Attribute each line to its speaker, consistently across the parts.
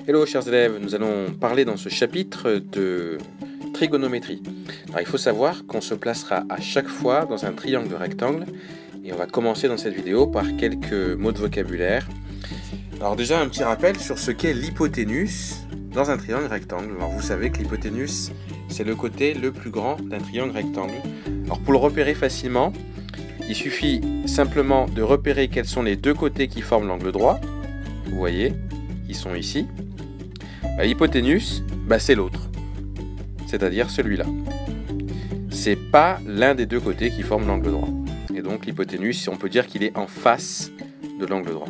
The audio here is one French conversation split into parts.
Speaker 1: Hello chers élèves, nous allons parler dans ce chapitre de trigonométrie. Alors, il faut savoir qu'on se placera à chaque fois dans un triangle rectangle et on va commencer dans cette vidéo par quelques mots de vocabulaire. Alors déjà un petit rappel sur ce qu'est l'hypoténuse dans un triangle rectangle. Alors vous savez que l'hypoténuse c'est le côté le plus grand d'un triangle rectangle. Alors pour le repérer facilement, il suffit simplement de repérer quels sont les deux côtés qui forment l'angle droit. Vous voyez, ils sont ici. L'hypoténuse, c'est l'autre, c'est-à-dire celui-là. C'est pas l'un des deux côtés qui forme l'angle droit. Et donc l'hypoténuse, on peut dire qu'il est en face de l'angle droit.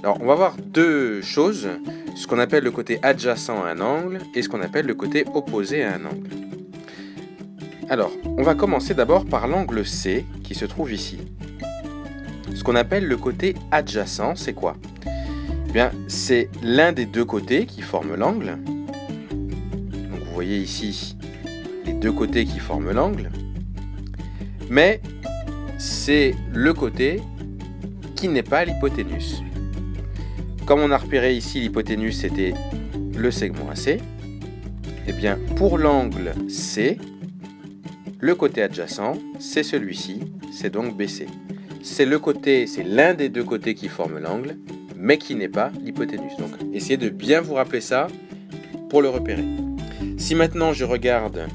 Speaker 1: Alors on va voir deux choses, ce qu'on appelle le côté adjacent à un angle et ce qu'on appelle le côté opposé à un angle. Alors, on va commencer d'abord par l'angle C qui se trouve ici. Ce qu'on appelle le côté adjacent, c'est quoi ? Eh bien, c'est l'un des deux côtés qui forment l'angle. Donc vous voyez ici les deux côtés qui forment l'angle. Mais c'est le côté qui n'est pas l'hypoténuse. Comme on a repéré ici l'hypoténuse c'était le segment AC, eh bien pour l'angle C, le côté adjacent c'est celui-ci, c'est donc BC. C'est l'un des deux côtés qui forment l'angle, mais qui n'est pas l'hypoténuse. Donc essayez de bien vous rappeler ça pour le repérer. Si maintenant je regarde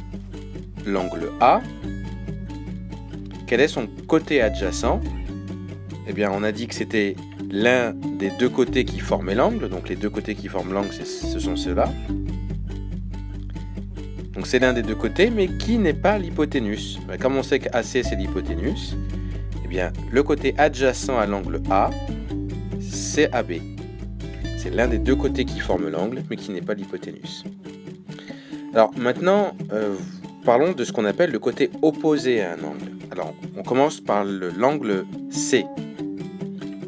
Speaker 1: l'angle A, quel est son côté adjacent ? Eh bien on a dit que c'était l'un des deux côtés qui formaient l'angle, donc les deux côtés qui forment l'angle ce sont ceux-là. Donc c'est l'un des deux côtés, mais qui n'est pas l'hypoténuse. Comme on sait qu'AC c'est l'hypoténuse, eh bien le côté adjacent à l'angle A, c'est AB. C'est l'un des deux côtés qui forment l'angle, mais qui n'est pas l'hypoténuse. Alors maintenant, parlons de ce qu'on appelle le côté opposé à un angle. Alors on commence par l'angle C.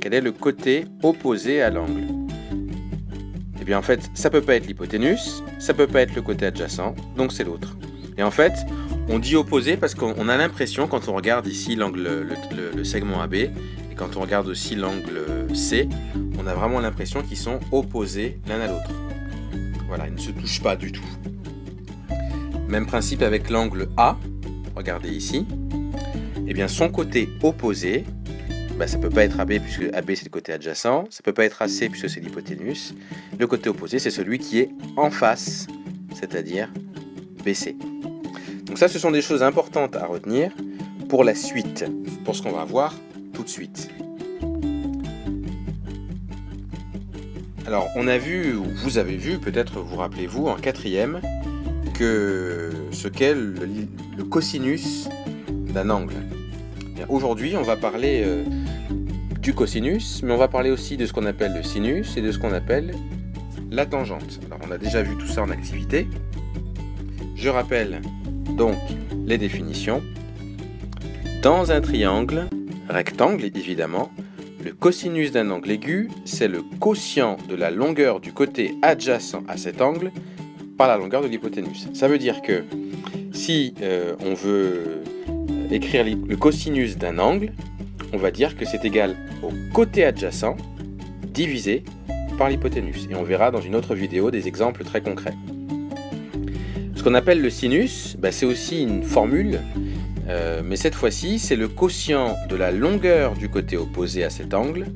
Speaker 1: Quel est le côté opposé à l'angle ? Eh bien en fait, ça peut pas être l'hypoténuse, ça peut pas être le côté adjacent, donc c'est l'autre. Et en fait, on dit opposé parce qu'on a l'impression, quand on regarde ici l'angle, le segment AB, et quand on regarde aussi l'angle C, on a vraiment l'impression qu'ils sont opposés l'un à l'autre. Voilà, ils ne se touchent pas du tout. Même principe avec l'angle A, regardez ici. Eh bien son côté opposé, ça ne peut pas être AB puisque AB c'est le côté adjacent, ça ne peut pas être AC puisque c'est l'hypoténuse. Le côté opposé c'est celui qui est en face, c'est-à-dire BC. Donc ça ce sont des choses importantes à retenir pour la suite, pour ce qu'on va voir tout de suite. Alors on a vu, ou vous avez vu, peut-être vous rappelez-vous en quatrième, que ce qu'est le cosinus d'un angle. Aujourd'hui on va parler du cosinus, mais on va parler aussi de ce qu'on appelle le sinus et de ce qu'on appelle la tangente. Alors on a déjà vu tout ça en activité. Je rappelle donc les définitions. Dans un triangle rectangle, évidemment, le cosinus d'un angle aigu, c'est le quotient de la longueur du côté adjacent à cet angle par la longueur de l'hypoténuse. Ça veut dire que si on veut écrire le cosinus d'un angle, on va dire que c'est égal au côté adjacent divisé par l'hypoténuse. Et on verra dans une autre vidéo des exemples très concrets. Ce qu'on appelle le sinus, c'est aussi une formule, mais cette fois-ci, c'est le quotient de la longueur du côté opposé à cet angle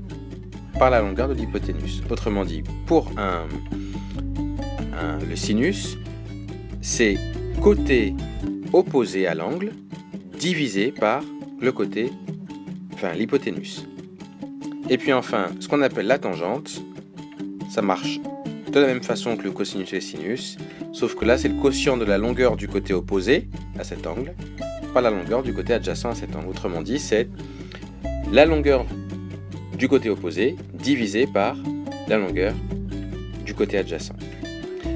Speaker 1: par la longueur de l'hypoténuse. Autrement dit, pour le sinus, c'est côté opposé à l'angle divisé par le côté, l'hypoténuse. Et puis enfin, ce qu'on appelle la tangente, ça marche de la même façon que le cosinus et le sinus, sauf que là c'est le quotient de la longueur du côté opposé à cet angle par la longueur du côté adjacent à cet angle. Autrement dit, c'est la longueur du côté opposé divisé par la longueur du côté adjacent.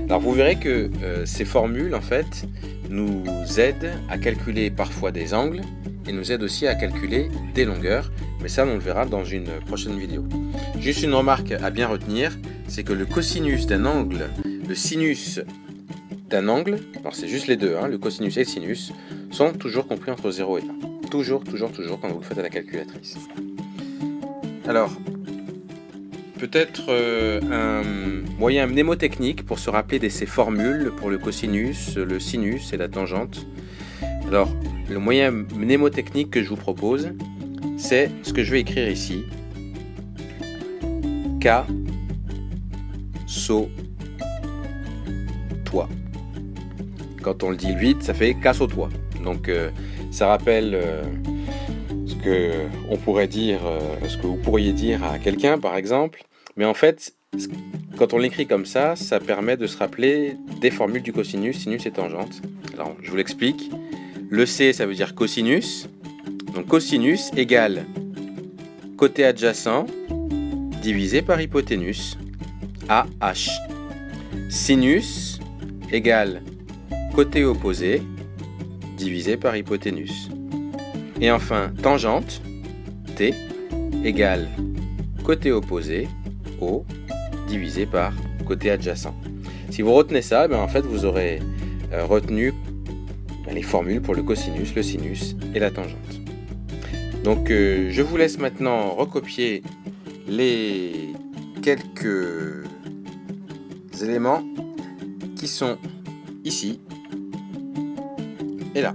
Speaker 1: Alors vous verrez que ces formules en fait nous aident à calculer parfois des angles et nous aident aussi à calculer des longueurs, mais ça on le verra dans une prochaine vidéo. Juste une remarque à bien retenir, c'est que le cosinus d'un angle, le sinus d'un angle, alors c'est juste les deux, le cosinus et le sinus, sont toujours compris entre 0 et 1. Toujours quand vous le faites à la calculatrice. Alors, peut-être un moyen mnémotechnique pour se rappeler de ces formules pour le cosinus, le sinus et la tangente. Alors, le moyen mnémotechnique que je vous propose, c'est ce que je vais écrire ici. K, so, toi. Quand on le dit vite, ça fait casse-au-toi. Donc, ça rappelle ce que on pourrait dire, ce que vous pourriez dire à quelqu'un, par exemple. Mais en fait, quand on l'écrit comme ça permet de se rappeler des formules du cosinus, sinus et tangente. Alors, je vous l'explique. Le C, ça veut dire cosinus. Donc, cosinus égale côté adjacent divisé par hypoténuse, AH. Sinus égale côté opposé divisé par hypoténuse. Et enfin, tangente, T, égale côté opposé, O, divisé par côté adjacent. Si vous retenez ça, en fait, vous aurez retenu les formules pour le cosinus, le sinus et la tangente. Donc, je vous laisse maintenant recopier les quelques éléments qui sont ici et là.